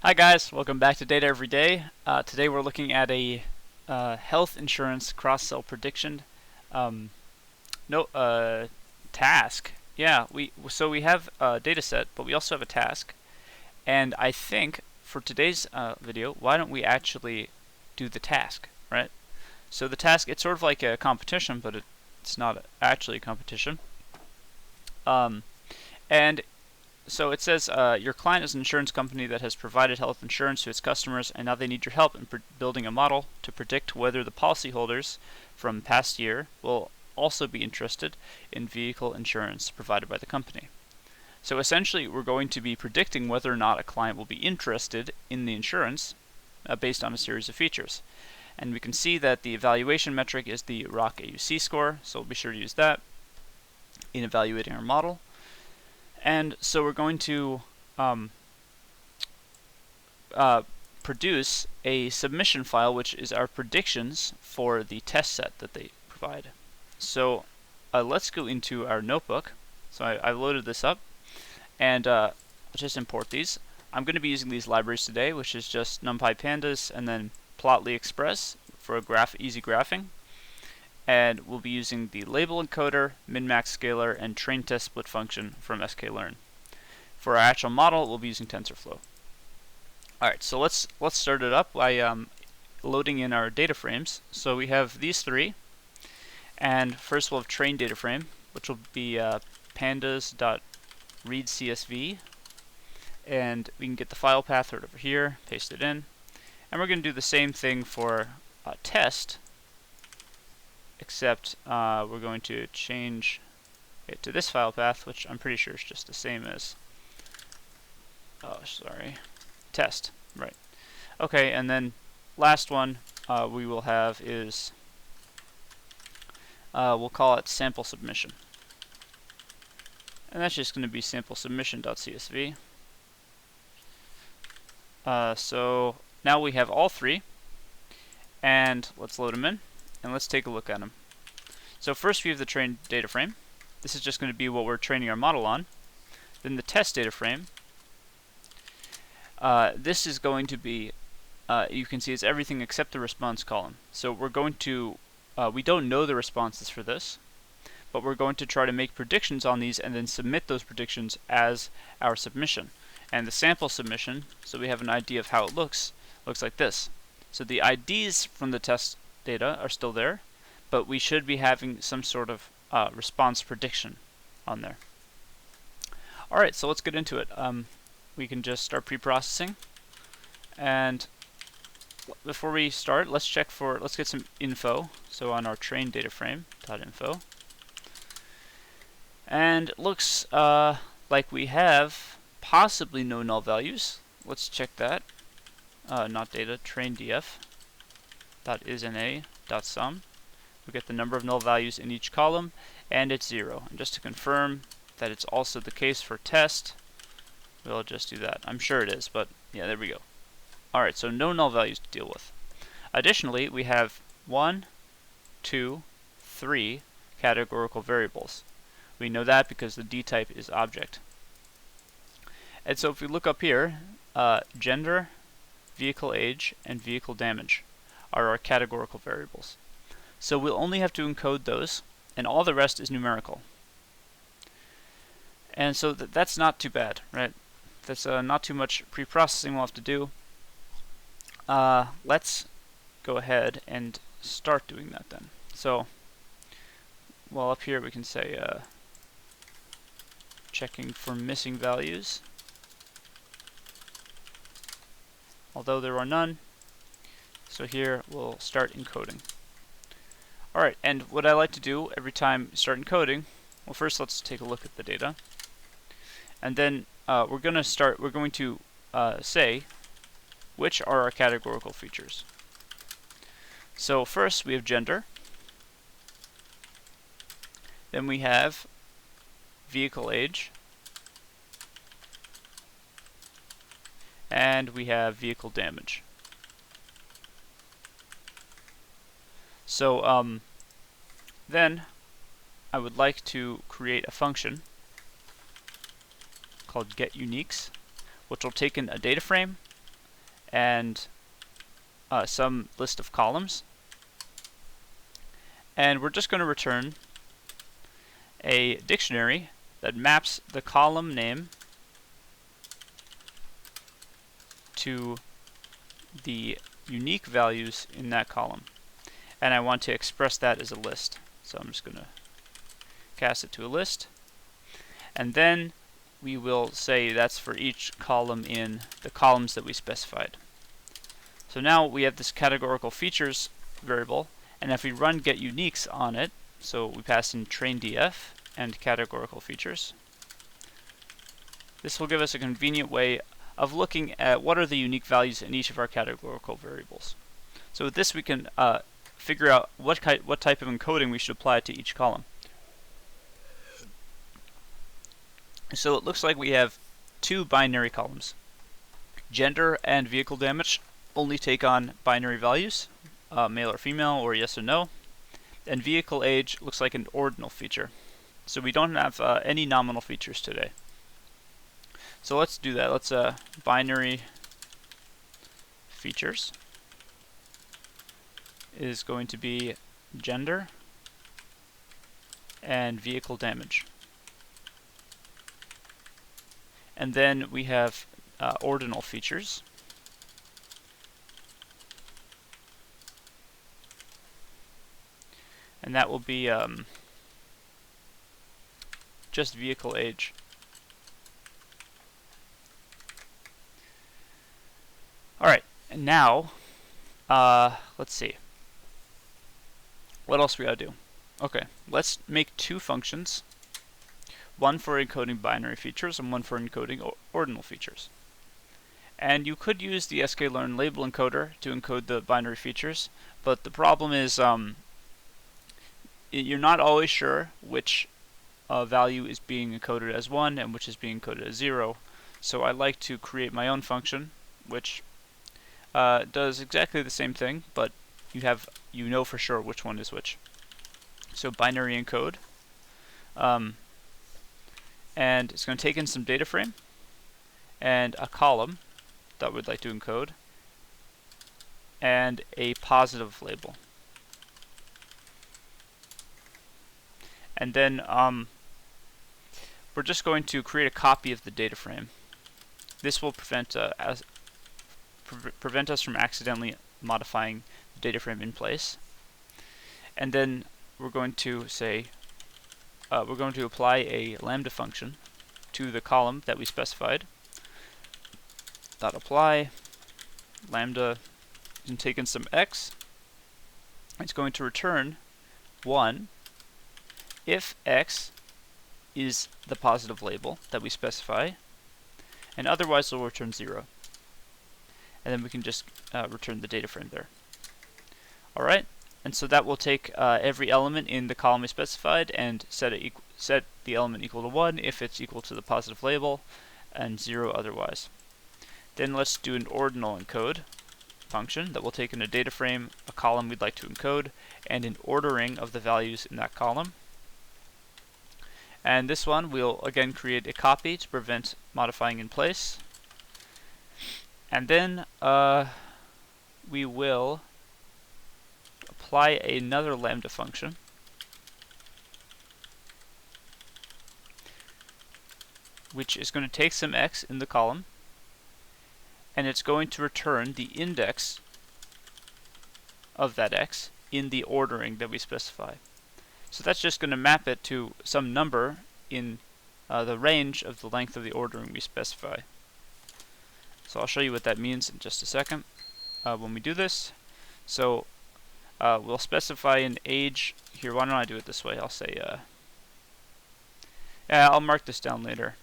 Hi guys, welcome back to Data Every Day. Today we're looking at a health insurance cross-sell prediction um, no task. Yeah, we have a data set, but we also have a task. And I think for today's video, why don't we actually do the task, right? So the task, it's sort of like a competition, but it's not actually a competition. And So it says your client is an insurance company that has provided health insurance to its customers, and now they need your help in building a model to predict whether the policyholders from past year will also be interested in vehicle insurance provided by the company. So essentially, we're going to be predicting whether or not a client will be interested in the insurance based on a series of features. And we can see that the evaluation metric is the ROC AUC score, so we'll be sure to use that in evaluating our model. And so we're going to produce a submission file, which is our predictions for the test set that they provide. So let's go into our notebook. So I loaded this up, and I'll just import these. I'm going to be using these libraries today, which is just NumPy Pandas and then Plotly Express for easy graphing. And we'll be using the label encoder, min-max scaler, and train test split function from sklearn. For our actual model, we'll be using TensorFlow. Alright, so let's start it up by loading in our data frames. So we have these three, and first we'll have train data frame, which will be pandas.readcsv, and we can get the file path right over here, paste it in, and we're going to do the same thing for test, except we're going to change it to this file path, which I'm pretty sure is just the same as test, right. Okay, and then last one we will have is we'll call it sample submission, and that's just going to be sample submission.csv. So now we have all three, and let's load them in and let's take a look at them. So first we have the train data frame. This is just going to be what we're training our model on. Then the test data frame. This is going to be, you can see it's everything except the response column. So we're going to, we don't know the responses for this, but we're going to try to make predictions on these and then submit those predictions as our submission. And the sample submission, so we have an idea of how it looks like this. So the IDs from the test data are still there, but we should be having some sort of response prediction on there. Alright, so let's get into it. We can just start pre-processing, and before we start, let's get some info. So on our train data frame .info, and it looks like we have possibly no null values. Let's check that. Not data, train df .isNA.sum. We get the number of null values in each column, and it's 0. And just to confirm that it's also the case for test, we'll just do that. I'm sure it is, but yeah, there we go. Alright, so no null values to deal with. Additionally, we have 1, 2, 3 categorical variables. We know that because the D type is object. And so if we look up here, gender, vehicle age, and vehicle damage are our categorical variables. So we'll only have to encode those, and all the rest is numerical. And so that's not too bad, right? That's not too much pre-processing we'll have to do. Let's go ahead and start doing that then. So, well, up here we can say checking for missing values, although there are none. So here we'll start encoding. Alright, and what I like to do every time I start encoding, well, first let's take a look at the data, and then we're going to say which are our categorical features. So first we have gender, then we have vehicle age, and we have vehicle damage. So then I would like to create a function called getUniques, which will take in a data frame and some list of columns. And we're just going to return a dictionary that maps the column name to the unique values in that column. And I want to express that as a list. So I'm just going to cast it to a list. And then we will say that's for each column in the columns that we specified. So now we have this categorical features variable, and if we run getUniques on it, so we pass in trainDF and categorical features, this will give us a convenient way of looking at what are the unique values in each of our categorical variables. So with this we can figure out what type of encoding we should apply to each column. So it looks like we have two binary columns. Gender and vehicle damage only take on binary values, male or female, or yes or no. And vehicle age looks like an ordinal feature. So we don't have any nominal features today. So let's do that. Let's binary features is going to be gender and vehicle damage. And then we have ordinal features. And that will be just vehicle age. Alright, and now, let's see. What else we gotta do? Okay, let's make two functions. One for encoding binary features and one for encoding ordinal features. And you could use the sklearn label encoder to encode the binary features, but the problem is you're not always sure which value is being encoded as 1 and which is being encoded as 0. So I like to create my own function, which does exactly the same thing, but you know for sure which one is which. So binary encode, and it's going to take in some data frame and a column that we'd like to encode and a positive label. And then we're just going to create a copy of the data frame. This will prevent us from accidentally modifying the data frame in place. And then we're going to say we're going to apply a lambda function to the column that we specified. Dot apply lambda and take in some x. It's going to return 1 if x is the positive label that we specify, and otherwise it'll return 0. And then we can just return the data frame there. Alright, and so that will take every element in the column we specified and set the element equal to 1 if it's equal to the positive label, and 0 otherwise. Then let's do an ordinal encode function that will take in a data frame, a column we'd like to encode, and an ordering of the values in that column. And this one we'll again create a copy to prevent modifying in place. And then we will apply another lambda function which is going to take some x in the column, and it's going to return the index of that x in the ordering that we specify. So that's just going to map it to some number in the range of the length of the ordering we specify. So I'll show you what that means in just a second when we do this. So we'll specify an age here. Why don't I do it this way? I'll say, yeah, I'll mark this down later.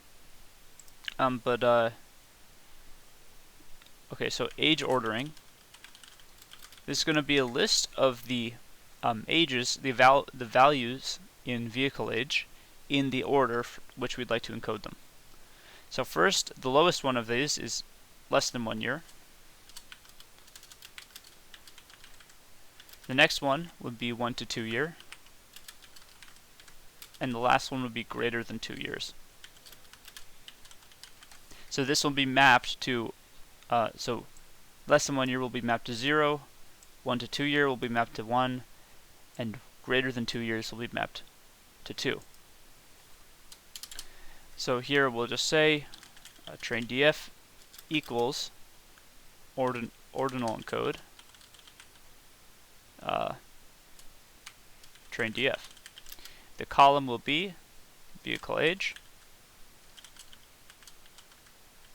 Okay, so age ordering. This is going to be a list of the ages, the values in vehicle age in the order which we'd like to encode them. So first, the lowest one of these is less than 1 year. The next one would be 1 to 2 year. And the last one would be greater than 2 years. So this will be mapped to, so less than 1 year will be mapped to 0, 1 to 2 year will be mapped to 1, and greater than 2 years will be mapped to 2. So here we'll just say train df equals ordinal encode train df. The column will be vehicle age,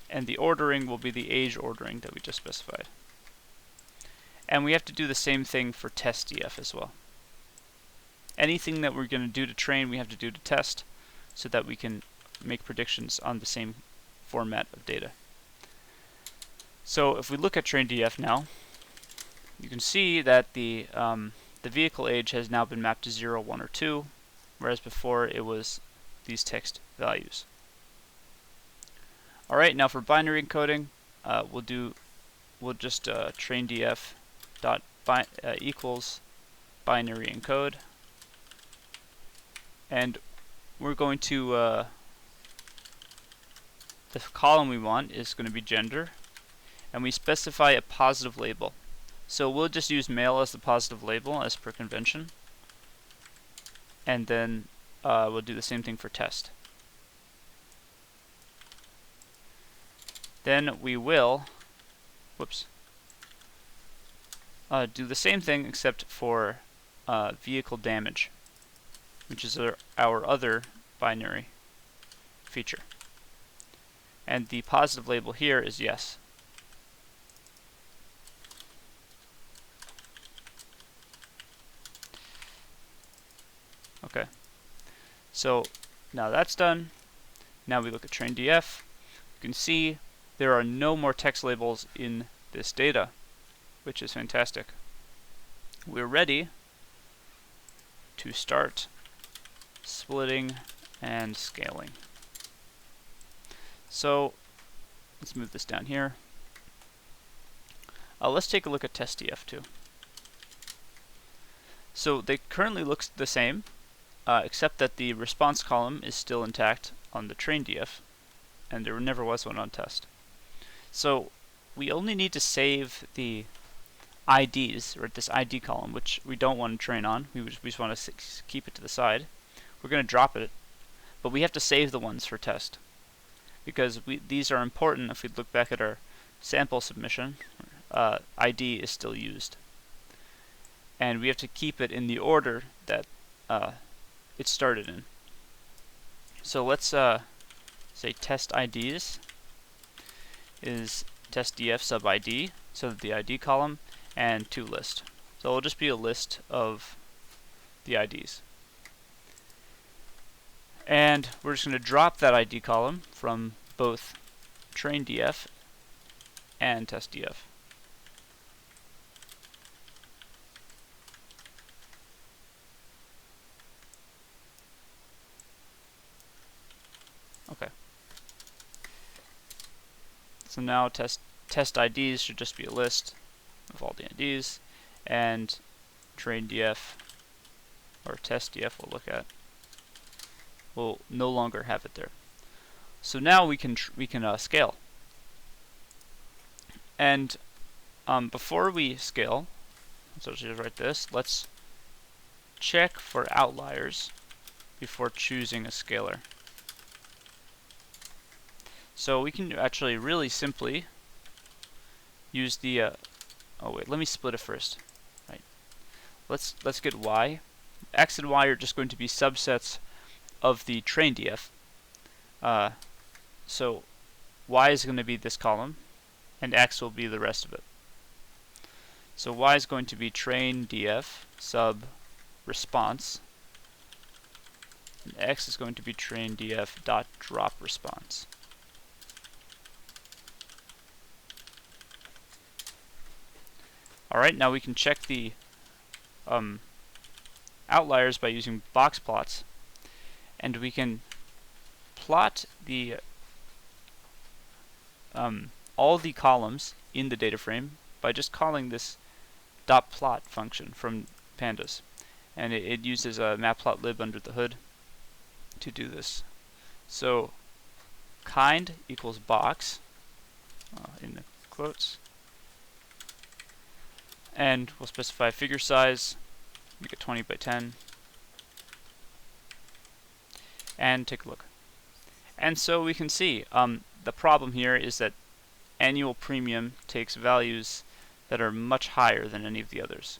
and the ordering will be the age ordering that we just specified. And we have to do the same thing for test df as well. Anything that we're going to do to train, we have to do to test, so that we can make predictions on the same format of data. So if we look at train df now, you can see that the vehicle age has now been mapped to 0, 1, or 2, whereas before it was these text values. Alright, now for binary encoding, we'll just train df dot equals binary encode, and we're going to the column we want is going to be gender, and we specify a positive label. So we'll just use male as the positive label as per convention, and then we'll do the same thing for test. Then we will do the same thing except for vehicle damage, which is our other binary feature. And the positive label here is yes. Okay, so now that's done. Now we look at train df. You can see there are no more text labels in this data, which is fantastic. We're ready to start splitting and scaling. So let's move this down here. Let's take a look at test df too. So they currently look the same, except that the response column is still intact on the train df, and there never was one on test. So we only need to save the IDs, or this ID column, which we don't want to train on. We just want to keep it to the side. We're going to drop it, but we have to save the ones for test, because these are important. If we look back at our sample submission, ID is still used, and we have to keep it in the order that it started in. So let's say test IDs is test df sub ID, so that the ID column, and toList. So it'll just be a list of the IDs. And we're just going to drop that ID column from both train df and test df. Okay. So now test IDs should just be a list of all the IDs, and train df or test df we'll look at will no longer have it there. So now we can scale. And before we scale, so I'll just write this. Let's check for outliers before choosing a scalar. So we can actually really simply use the oh wait, let me split it first. Right. Let's get y. X and y are just going to be subsets of the train df. So y is going to be this column, and x will be the rest of it. So y is going to be train df sub response, and x is going to be train df dot drop response. Alright, now we can check the outliers by using box plots, and we can plot the all the columns in the data frame by just calling this dot plot function from pandas, and it uses a matplotlib under the hood to do this. So kind equals box in the quotes And we'll specify figure size, make it 20 by 10, and take a look. And so we can see the problem here is that annual premium takes values that are much higher than any of the others.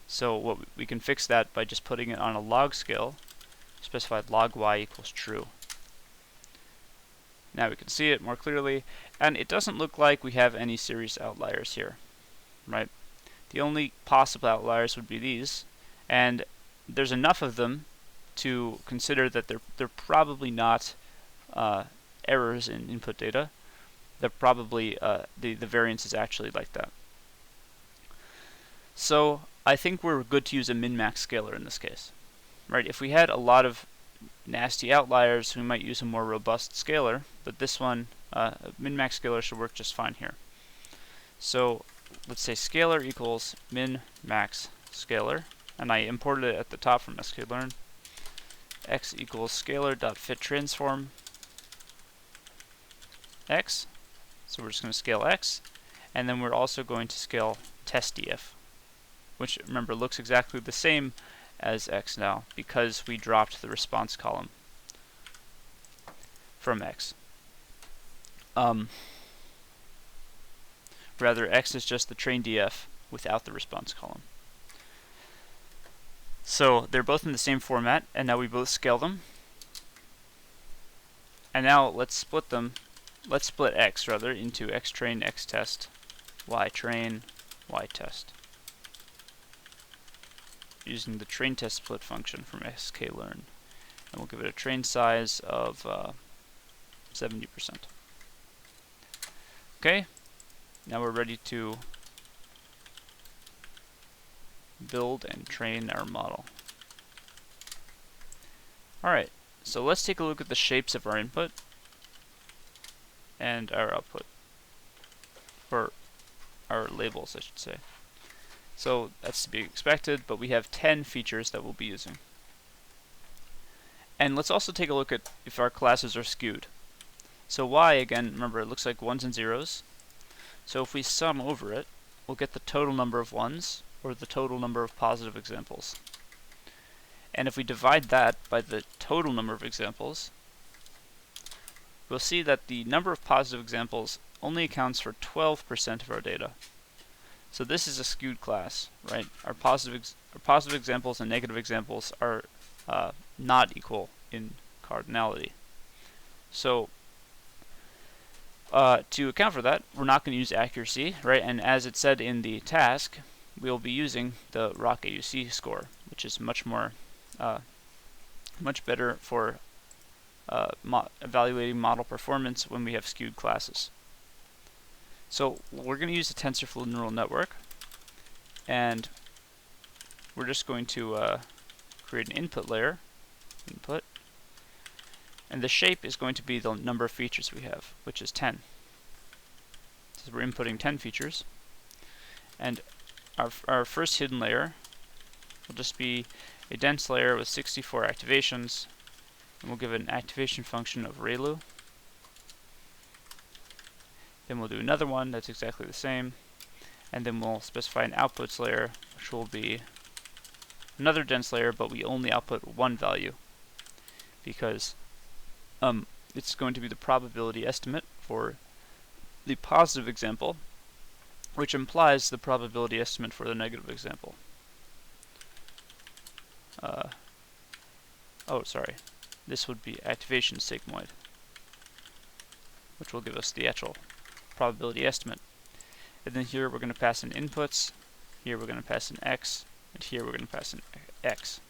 So what we can fix that by just putting it on a log scale, specify log y equals true. Now we can see it more clearly, and it doesn't look like we have any serious outliers here, right? The only possible outliers would be these, and there's enough of them to consider that they're probably not errors in input data. They're probably the variance is actually like that. So I think we're good to use a min-max scaler in this case, right? If we had a lot of nasty outliers, we might use a more robust scaler, but this one, min-max scaler should work just fine here. So let's say scalar equals min-max scalar, and I imported it at the top from sklearn. X equals scalar.fit transform x. So we're just going to scale x, and then we're also going to scale testdf, which remember looks exactly the same as x now because we dropped the response column from x. Rather, x is just the train df without the response column. So they're both in the same format, and now we both scale them. And now let's split them. Let's split x rather into x train, x test, y train, y test, using the train test split function from sklearn, and we'll give it a train size of 70%. Okay, now we're ready to build and train our model. Alright, so let's take a look at the shapes of our input and our output, or our labels I should say. So that's to be expected, but we have 10 features that we'll be using. And let's also take a look at if our classes are skewed. So y, again, remember it looks like ones and zeros. So if we sum over it, we'll get the total number of ones, or the total number of positive examples. And if we divide that by the total number of examples, we'll see that the number of positive examples only accounts for 12% of our data. So this is a skewed class, right? Our positive examples and negative examples are not equal in cardinality. So to account for that, we're not going to use accuracy, right? And as it said in the task, we'll be using the ROC AUC score, which is much better for evaluating model performance when we have skewed classes. So we're going to use the TensorFlow neural network, and we're just going to create an input layer, and the shape is going to be the number of features we have, which is 10. So we're inputting 10 features, and our first hidden layer will just be a dense layer with 64 activations, and we'll give it an activation function of ReLU. Then we'll do another one that's exactly the same, and then we'll specify an outputs layer, which will be another dense layer, but we only output one value because it's going to be the probability estimate for the positive example, which implies the probability estimate for the negative example. This would be activation sigmoid, which will give us the actual probability estimate. And then here we're going to pass in inputs, here we're going to pass in x, and here we're going to pass in x.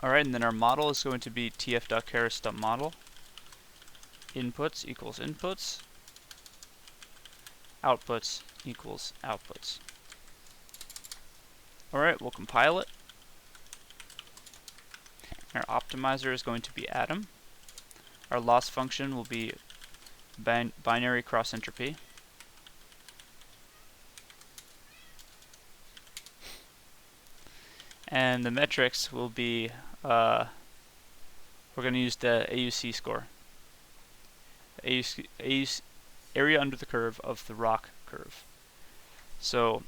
Alright, and then our model is going to be tf.keras.model. Inputs equals inputs. Outputs equals outputs. Alright, we'll compile it. Our optimizer is going to be atom. Our loss function will be binary cross entropy. And the metrics will be, we're going to use the AUC score. AUC, area under the curve of the ROC curve. So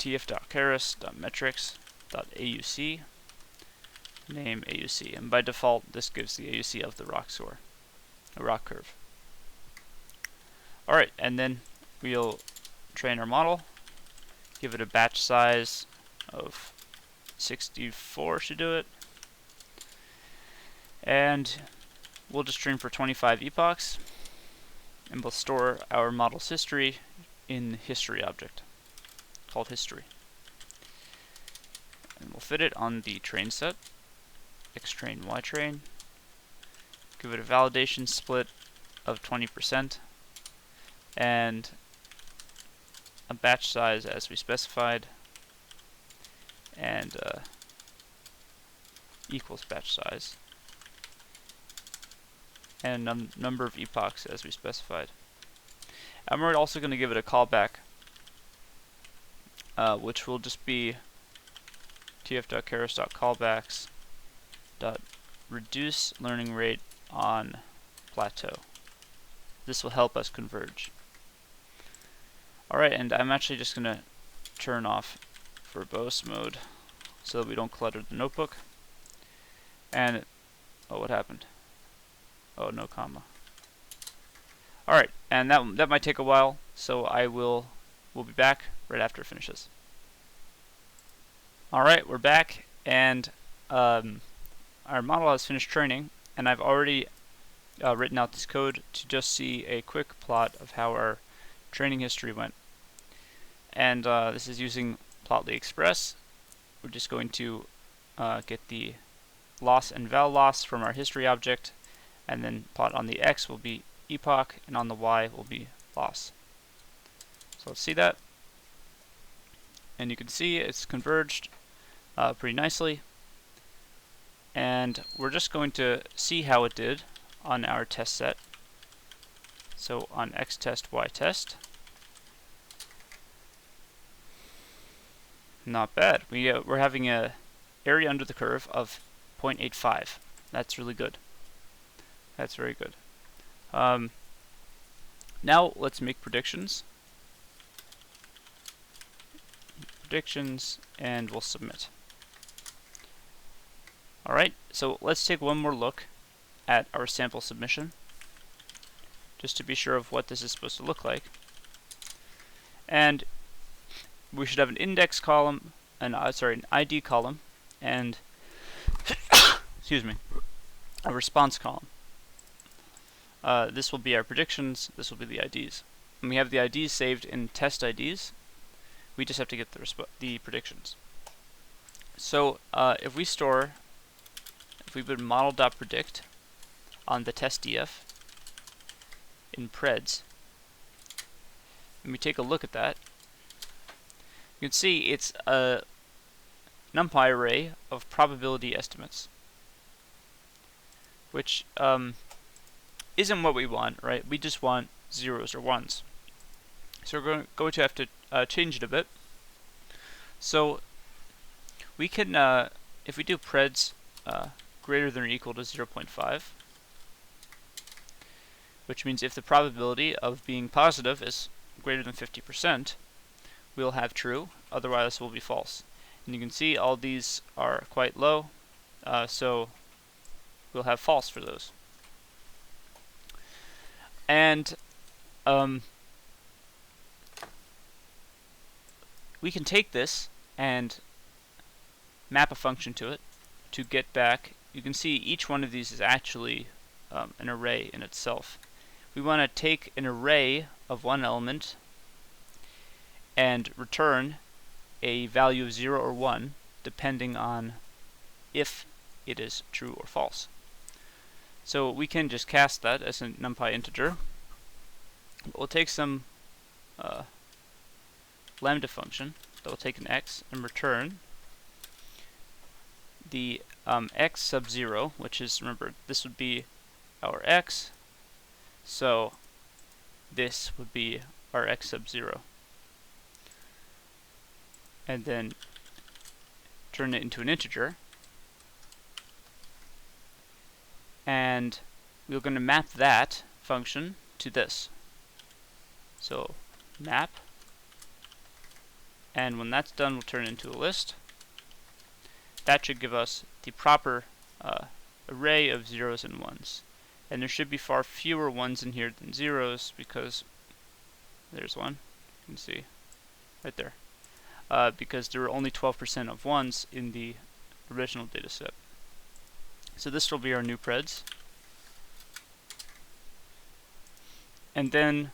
tf.keras.metrics.auc, name AUC, and by default this gives the AUC of the rock score, a rock curve. Alright, and then we'll train our model, give it a batch size of 64 should do it, and we'll just train for 25 epochs, and we'll store our model's history in the history object called history. And we'll fit it on the train set, xtrain, ytrain, give it a validation split of 20%, and a batch size as we specified, and equals batch size, and number of epochs as we specified. And we're also going to give it a callback, which will just be tf.keras.callbacks.reduce learning rate on plateau. This will help us converge. Alright, and I'm actually just going to turn off verbose mode so that we don't clutter the notebook. And, oh, what happened? Oh, no comma. Alright, and that might take a while, so we'll be back right after it finishes. Alright, we're back, and our model has finished training, and I've already written out this code to just see a quick plot of how our training history went. And this is using Plotly Express. We're just going to get the loss and val loss from our history object, and then plot on the x will be epoch, and on the y will be loss. So let's see that. And you can see it's converged pretty nicely. And we're just going to see how it did on our test set. So on x test, y test. Not bad. We're having a area under the curve of 0.85. That's really good. That's very good. Now let's make predictions. And we'll submit. Alright, so let's take one more look at our sample submission, just to be sure of what this is supposed to look like. And we should have an index column, an ID column, and excuse me, a response column. This will be our predictions, this will be the IDs. And we have the IDs saved in test IDs. We just have to get the predictions. So if we put model.predict on the test df in preds, and we take a look at that, you can see it's a NumPy array of probability estimates, which isn't what we want, right? We just want zeros or ones. So we're going to have to change it a bit. So we can, if we do preds greater than or equal to 0.5, which means if the probability of being positive is greater than 50%, we'll have true, otherwise it will be false. And you can see all these are quite low, so we'll have false for those. And we can take this and map a function to it to get back. You can see each one of these is actually an array in itself. We want to take an array of one element and return a value of 0 or 1 depending on if it is true or false. So we can just cast that as a NumPy integer. We'll take some lambda function that will take an x and return the x sub 0, which is, remember, this would be our x, so this would be our x sub 0. And then turn it into an integer. And we're going to map that function to this. So map And when that's done, we'll turn it into a list. That should give us the proper array of zeros and ones. And there should be far fewer ones in here than zeros, because there's one. You can see right there. Because there were only 12% of ones in the original data set. So this will be our new preds. And then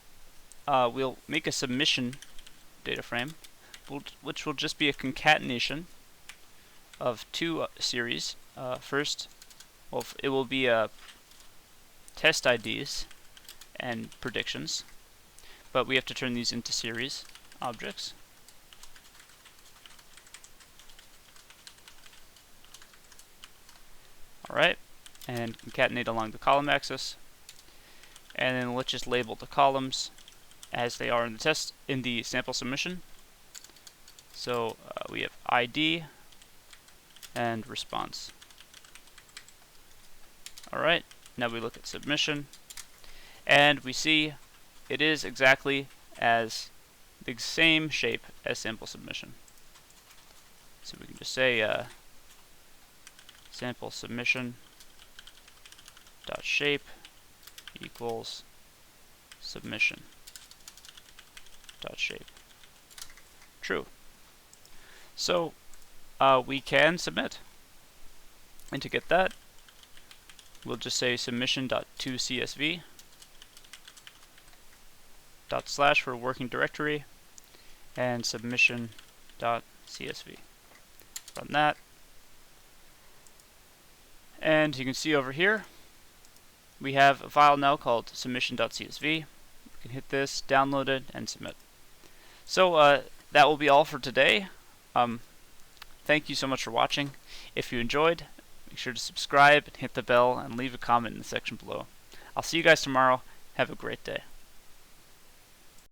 we'll make a submission data frame, which will just be a concatenation of two series. First, well, it will be test IDs and predictions, but we have to turn these into series objects. Alright, and concatenate along the column axis. And then let's just label the columns as they are in the sample submission. So we have ID and response. Alright, now we look at submission, and we see it is exactly as the same shape as sample submission. So we can just say sample submission dot shape equals submission dot shape. True. So we can submit, and to get that, we'll just say submission.toCSV / for working directory and submission.csv. Run that, and you can see over here we have a file now called submission.csv. We can hit this, download it, and submit. So that will be all for today. Thank you so much for watching. If you enjoyed, make sure to subscribe, hit the bell, and leave a comment in the section below. I'll see you guys tomorrow. Have a great day.